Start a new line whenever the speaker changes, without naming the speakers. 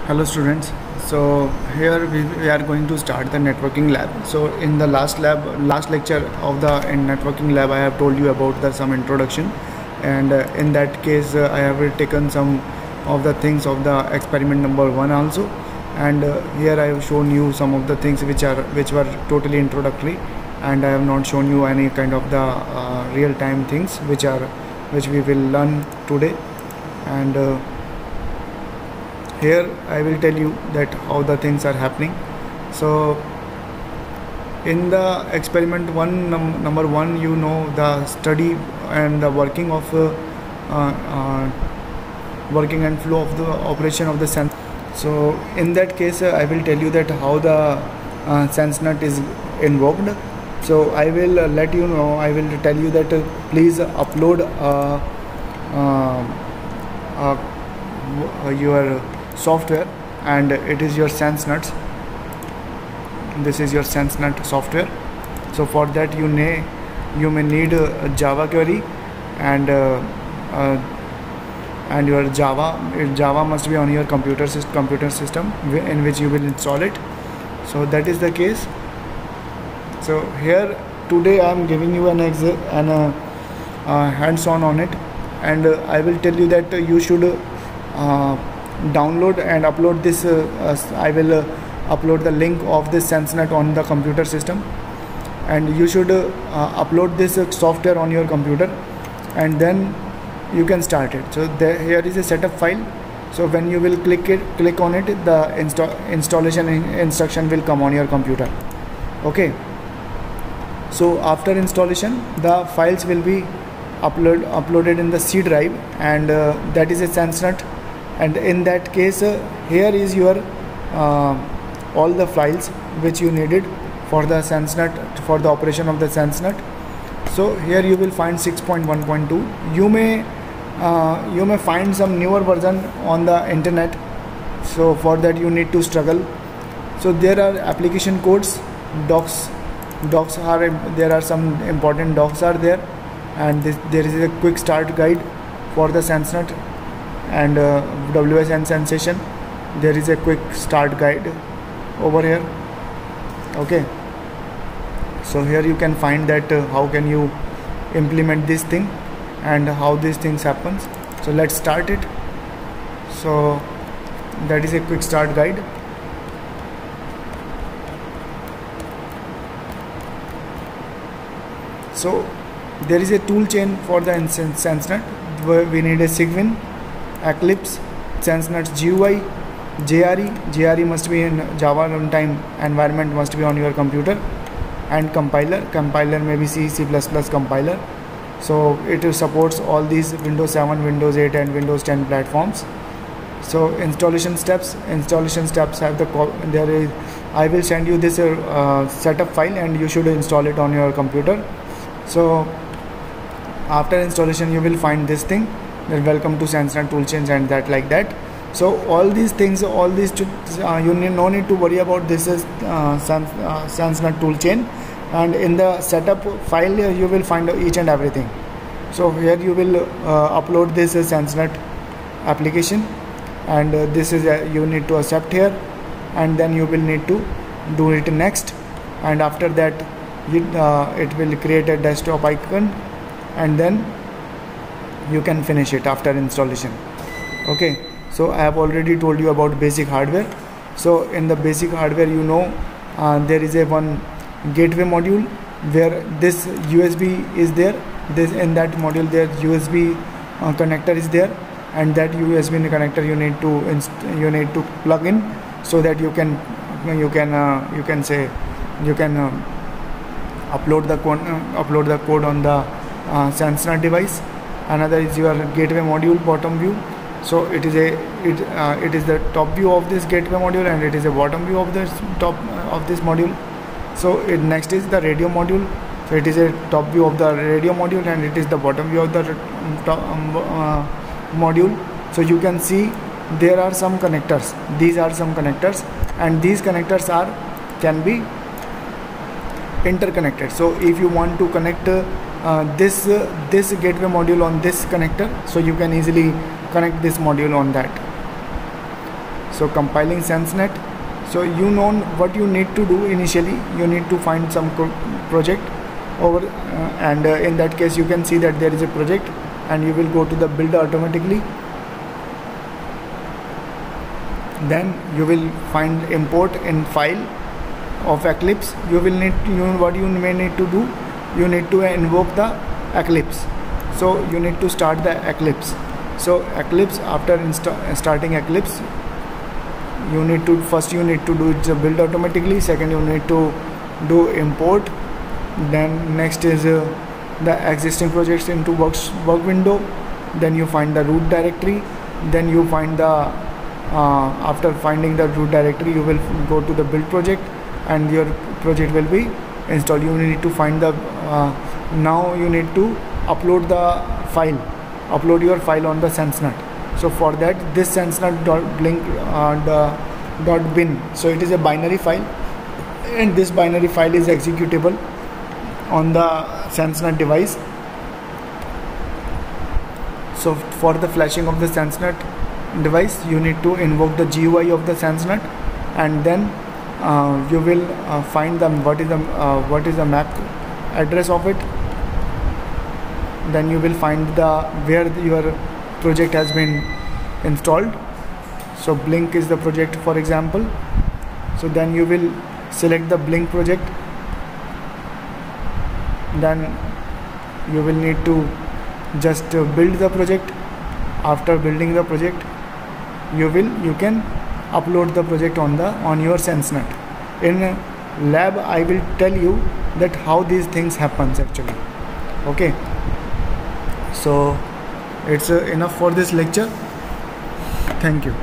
Hello students. So here we are going to start the networking lab. So in the last lecture of the networking lab, I have told you about the some introduction, and in that case I have taken some of the things of the experiment number 1 also, and here I have shown you some of the things which were totally introductory, and I have not shown you any kind of the real time things which we will learn today. And here I will tell you that how the things are happening. So in the experiment number 1, you know the study and the working of working and flow of the operation of the sense. So in that case I will tell you that how the SenseNet is invoked. So I will let you know, I will tell you that please upload your software, and it is your SenseNet. This is your SenseNet software. So for that you may need a Java query, and your Java must be on your computer system in which you will install it. So that is the case. So here today I am giving you an hands-on on it, and I will tell you that you should download and upload this. I will upload the link of this SenseNet on the computer system, and you should upload this software on your computer, and then you can start it. So here is a setup file. So when you will click on it, the installation instruction will come on your computer. Okay. So after installation, the files will be uploaded in the C drive, and that is a SenseNet. And in that case here is your all the files which you needed for the SenseNet, for the operation of the SenseNet. So here you will find 6.1.2. you may find some newer version on the internet, so for that you need to struggle. So there are application codes, docs are there, are some important docs are there, and there is a quick start guide for the SenseNet, and WSN sensation. There is a quick start guide over here. Okay, so here you can find that how can you implement this thing and how these things happens. So let's start it. So that is a quick start guide. So there is a tool chain for the SenseNet, where we need a Cygwin, Eclipse, SenseNet's GUI, JRE must be in Java runtime environment, must be on your computer, and compiler may be C++ compiler. So it supports all these Windows 7, Windows 8 and Windows 10 platforms. So installation steps have the I will send you this setup file, and you should install it on your computer. So after installation you will find this thing, then welcome to SenseNet toolchains and that like that. So all these things, you need no need to worry about. This is SenseNet toolchain, and in the setup file you will find each and everything. So here you will upload this SenseNet application, and this is you need to accept here, and then you will need to do it next, and after that it will create a desktop icon, and then you can finish it after installation. Okay, so I have already told you about basic hardware. So in the basic hardware, you know, there is a one gateway module where this USB is there. In that module there USB connector is there, and that USB connector you need to plug in, so that you can upload the code on the SenseNet device. Another is your gateway module bottom view. So it is the top view of this gateway module, and it is a bottom view of this top of this module. So next is the radio module. So it is a top view of the radio module, and it is the bottom view of the top module. So you can see there are some connectors. These are some connectors, and these connectors can be interconnected. So if you want to connect this gateway module on this connector, so you can easily connect this module on that. So compiling SenseNet. So you know what you need to do initially. You need to find some project over and in that case you can see that there is a project, and you will go to the build automatically. Then you will find import in file of Eclipse. You will need what you may need to do. You need to invoke the Eclipse. So you need to start the Eclipse. So Eclipse, after starting Eclipse, you need to do the build automatically. Second, you need to do import. Then next is the existing projects into work window. Then you find the root directory. Then you find the after finding the root directory, you will go to the build project, and your project will be installed. You need to find the now you need to upload the file, upload your file on the SenseNet. So for that, this SenseNet.blink.bin, so it is a binary file, and this binary file is executable on the SenseNet device. So for the flashing of the SenseNet device, you need to invoke the GUI of the SenseNet, and then you will find what is the MAC address of it. Then you will find where your project has been installed. So Blink is the project, for example. So then you will select the Blink project. Then you will need to just build the project. After building the project, you can upload the project on your SenseNet. In lab, I will tell you that how these things happens actually. Okay, so it's enough for this lecture. Thank you.